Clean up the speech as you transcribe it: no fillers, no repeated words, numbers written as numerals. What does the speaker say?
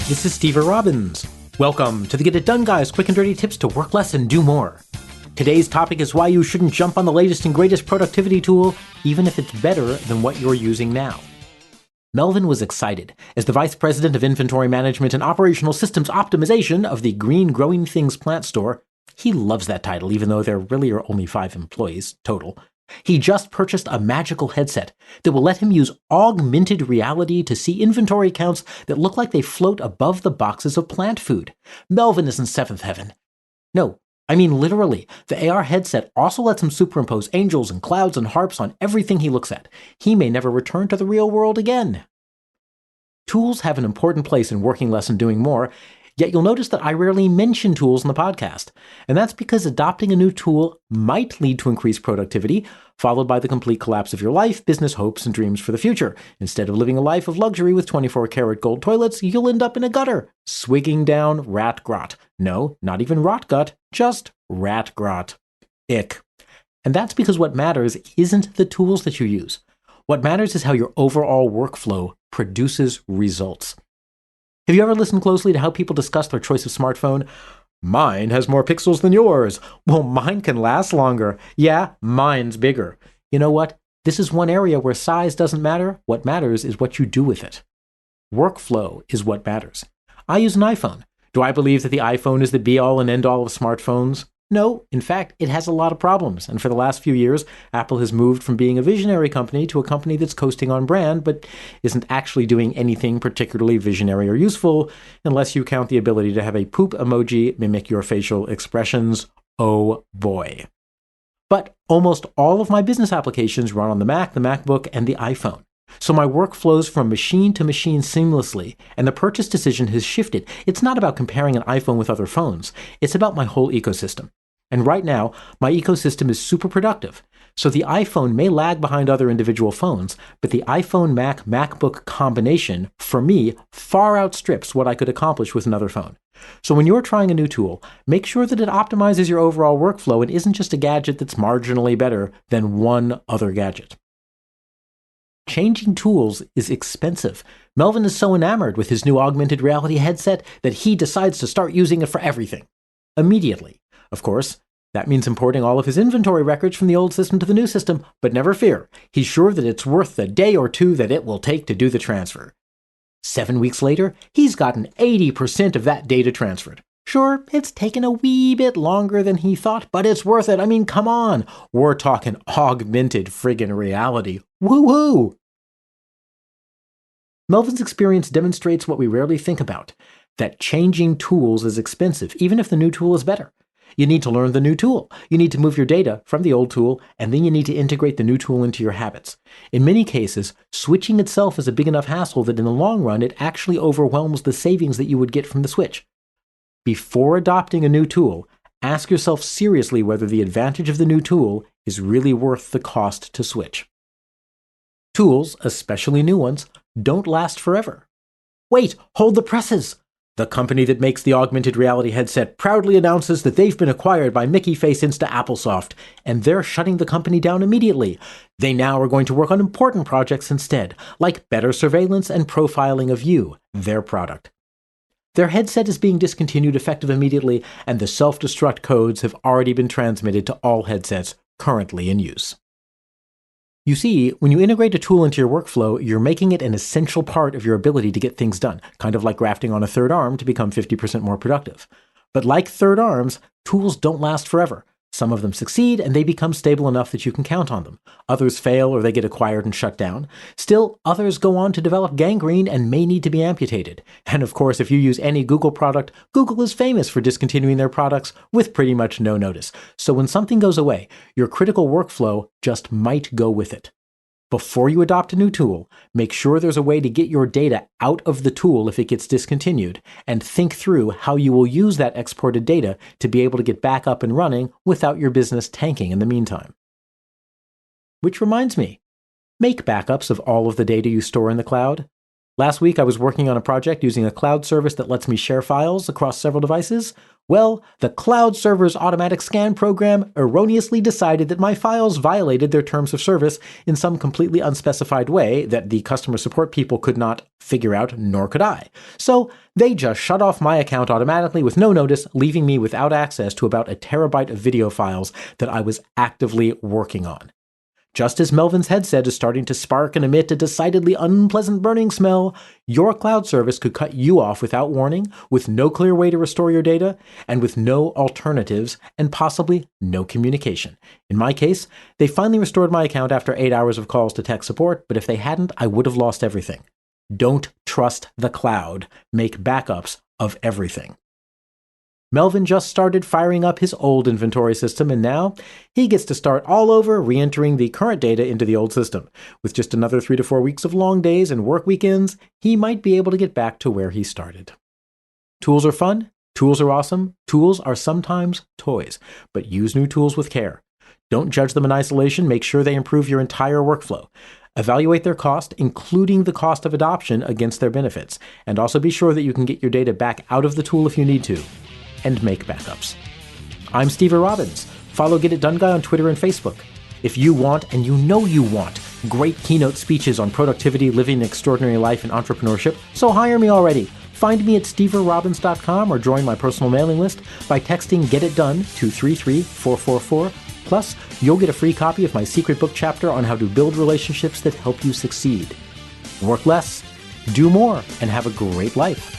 This is Steve Robbins. Welcome to the Get It Done Guys quick and dirty tips to work less and do more. Today's topic is why you shouldn't jump on the latest and greatest productivity tool, even if it's better than what you're using now. Melvin was excited. As the Vice President of Inventory Management and Operational Systems Optimization of the Green Growing Things plant store, he loves that title even though there really are only 5 employees total. He just purchased a magical headset that will let him use augmented reality to see inventory counts that look like they float above the boxes of plant food. Melvin is in 7th heaven. No, I mean literally. The AR headset also lets him superimpose angels and clouds and harps on everything he looks at. He may never return to the real world again. Tools have an important place in working less and doing more, yet you'll notice that I rarely mention tools in the podcast. And that's because adopting a new tool might lead to increased productivity, followed by the complete collapse of your life, business hopes, and dreams for the future. Instead of living a life of luxury with 24-karat gold toilets, you'll end up in a gutter, swigging down rat grot. No, not even rot gut, just rat grot. Ick. And that's because what matters isn't the tools that you use. What matters is how your overall workflow produces results. Have you ever listened closely to how people discuss their choice of smartphone? Mine has more pixels than yours. Well, mine can last longer. Yeah, mine's bigger. You know what? This is one area where size doesn't matter. What matters is what you do with it. Workflow is what matters. I use an iPhone. Do I believe that the iPhone is the be-all and end-all of smartphones? No, in fact, it has a lot of problems, and for the last few years, Apple has moved from being a visionary company to a company that's coasting on brand, but isn't actually doing anything particularly visionary or useful, unless you count the ability to have a poop emoji mimic your facial expressions. Oh boy. But almost all of my business applications run on the Mac, the MacBook, and the iPhone. So my work flows from machine to machine seamlessly, and the purchase decision has shifted. It's not about comparing an iPhone with other phones. It's about my whole ecosystem. And right now, my ecosystem is super productive. So the iPhone may lag behind other individual phones, but the iPhone Mac MacBook combination, for me, far outstrips what I could accomplish with another phone. So when you're trying a new tool, make sure that it optimizes your overall workflow and isn't just a gadget that's marginally better than one other gadget. Changing tools is expensive. Melvin is so enamored with his new augmented reality headset that he decides to start using it for everything. Immediately. Of course, that means importing all of his inventory records from the old system to the new system, but never fear. He's sure that it's worth the day or two that it will take to do the transfer. 7 weeks later, he's gotten 80% of that data transferred. Sure, it's taken a wee bit longer than he thought, but it's worth it. I mean, come on. We're talking augmented friggin' reality. Woo-hoo! Melvin's experience demonstrates what we rarely think about, that changing tools is expensive, even if the new tool is better. You need to learn the new tool. You need to move your data from the old tool, and then you need to integrate the new tool into your habits. In many cases, switching itself is a big enough hassle that in the long run, it actually overwhelms the savings that you would get from the switch. Before adopting a new tool, ask yourself seriously whether the advantage of the new tool is really worth the cost to switch. Tools, especially new ones, don't last forever. Wait, hold the presses! The company that makes the augmented reality headset proudly announces that they've been acquired by Mickey Face Insta Applesoft, and they're shutting the company down immediately. They now are going to work on important projects instead, like better surveillance and profiling of you, their product. Their headset is being discontinued effective immediately, and the self-destruct codes have already been transmitted to all headsets currently in use. You see, when you integrate a tool into your workflow, you're making it an essential part of your ability to get things done, kind of like grafting on a third arm to become 50% more productive. But like third arms, tools don't last forever. Some of them succeed and they become stable enough that you can count on them. Others fail or they get acquired and shut down. Still, others go on to develop gangrene and may need to be amputated. And of course, if you use any Google product, Google is famous for discontinuing their products with pretty much no notice. So when something goes away, your critical workflow just might go with it. Before you adopt a new tool, make sure there's a way to get your data out of the tool if it gets discontinued, and think through how you will use that exported data to be able to get back up and running without your business tanking in the meantime. Which reminds me, make backups of all of the data you store in the cloud. Last week, I was working on a project using a cloud service that lets me share files across several devices. Well, the cloud server's automatic scan program erroneously decided that my files violated their terms of service in some completely unspecified way that the customer support people could not figure out, nor could I. So they just shut off my account automatically with no notice, leaving me without access to about a terabyte of video files that I was actively working on. Just as Melvin's headset is starting to spark and emit a decidedly unpleasant burning smell, your cloud service could cut you off without warning, with no clear way to restore your data, and with no alternatives, and possibly no communication. In my case, they finally restored my account after 8 hours of calls to tech support, but if they hadn't, I would have lost everything. Don't trust the cloud. Make backups of everything. Melvin just started firing up his old inventory system, and now he gets to start all over, re-entering the current data into the old system. With just another 3 to 4 weeks of long days and work weekends, he might be able to get back to where he started. Tools are fun. Tools are awesome. Tools are sometimes toys, but use new tools with care. Don't judge them in isolation. Make sure they improve your entire workflow. Evaluate their cost, including the cost of adoption, against their benefits, and also be sure that you can get your data back out of the tool if you need to. And make backups. I'm Steve Robbins. Follow Get It Done Guy on Twitter and Facebook. If you want, and you know you want, great keynote speeches on productivity, living an extraordinary life, and entrepreneurship, so hire me already. Find me at steverobbins.com or join my personal mailing list by texting Get It Done to 33444. Plus, you'll get a free copy of my secret book chapter on how to build relationships that help you succeed. Work less, do more, and have a great life.